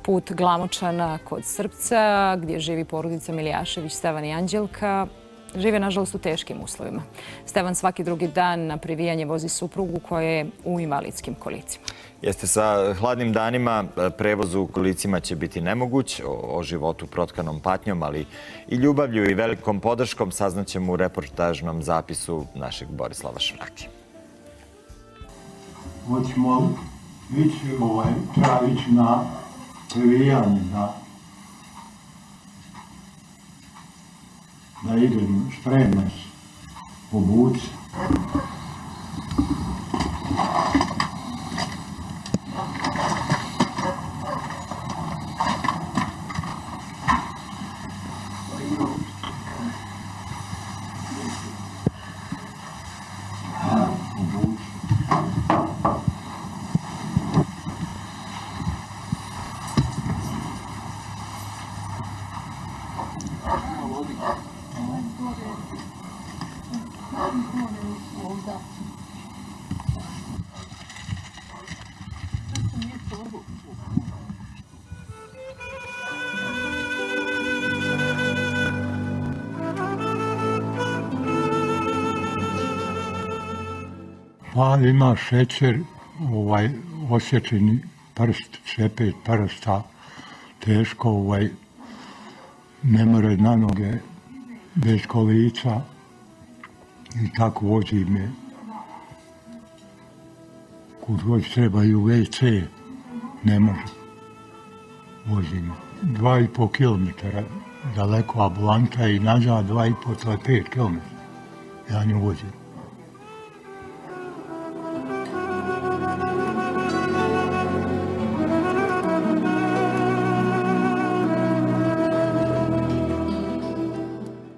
put Glamočana kod Srpca, gdje živi porodica Miljašević, Stevan i Anđelka. Žive, nažalost, u teškim uslovima. Stevan svaki drugi dan na privijanje vozi suprugu koja je u invalidskim kolicima. Jeste, sa hladnim danima prevoz u kolicima će biti nemoguć. O životu protkanom patnjom, ali i ljubavlju i velikom podrškom saznaćemo u reportažnom zapisu našeg Borislava Švrake. Hoćemo ići, treba ići na previjanje, da idem spremno se obući. Pa ima šećer, osjećeni prst, čepet prsta, teško, ne more na noge bez kolica i tako vozi me. Kud god trebaju WC, ne može. Vozi me. 2,5 kilometara daleko ambulanta i nazad 2,5, to je 5 kilometara. Ja nju vozim.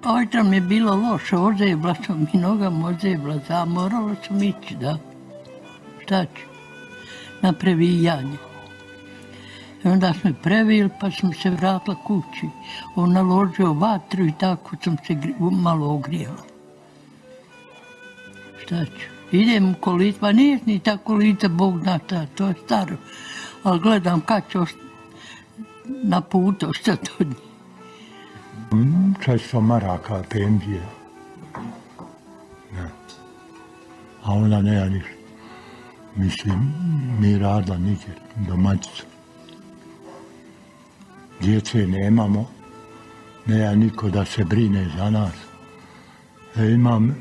Ojtra mi je bilo loše, ozebla sam i nogama ozebla, morala sam ići, da. Šta ću? Na previjanje. I onda smo previli, pa sam se vratila kući. On naložio vatru i tako sam se malo ogrijala. Šta ću? Idem u kolica, pa nije ni ta kolica, Bog zna šta, to je staro. Ali gledam kad će na putu ostati od njih. 600 maraka penzije. A ona nema ništa. Mislim, mi radila nikjer, domaćica. Djece nemamo, nema niko da se brine za nas. Imam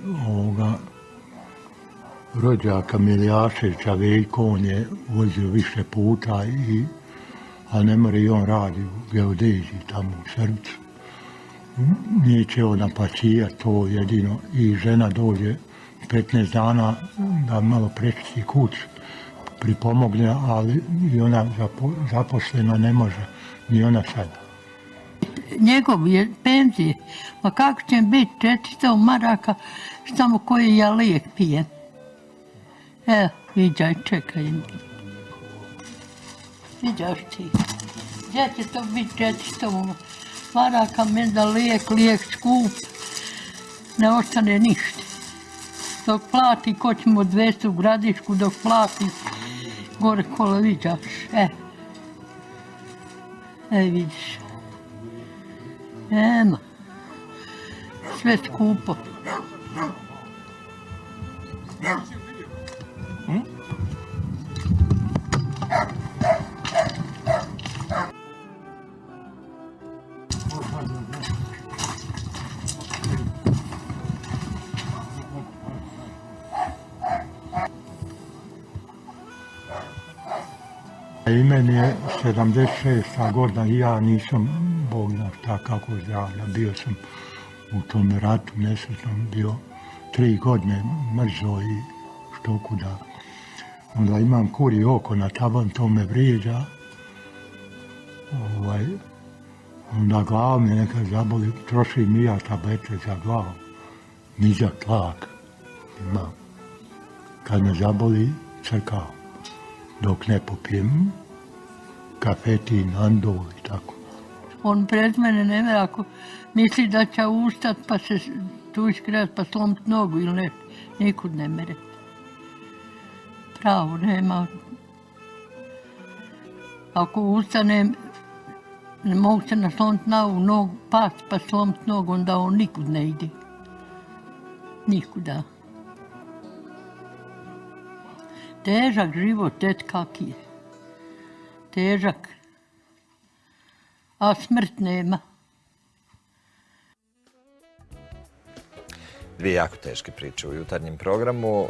rođaka Miljaševića, Veljko, on je vozio više puta, ali ne more i on radi u geodeziji tamo u Srpcu. Neće on naplaćivati to jedino i žena dođe 15 dana da malo prečisti kuću, pripomogne, ali i ona zaposlena ne može, ni ona sad. Njegov je penzije, pa kako će biti 400 maraka samo koji ja lijek pijem. Evo, viđaj, čekaj. Viđaš ti, gdje će to biti 400 maraka, meni da lijek skup, ne ostane ništa. Dok plati, ko ćemo 200 u Gradišku, dok plati, gore kola viđaš, vidiš. Nema, sve skupo. I meni je 76. godina i ja nisam, Bog zna šta, kako zdravlja. Bio sam u tom ratu nesretnom, bio 3 godine mrzo i što kuda. Onda imam kuri oko na taban, to me vrijeđa. Onda glava me neka zaboli, trošim i ja tablete za glavu. Nizak tlak imam. Kad me zaboli, crkao. Dok ne popijem kafetin, andol i tako. On pred mene ne mre, ako misli da će ustat pa se tu iskreat pa slomit nogu ili nešto, nikud ne mere. Pravo, nema. Ako ustanem, ne mogu se nasloniti na ovu nogu, past pa slomiti nogu, onda on nikud ne ide. Nikuda. Težak život, kak je. Težak. A smrt nema. Dvije jako teške priče u jutarnjem programu.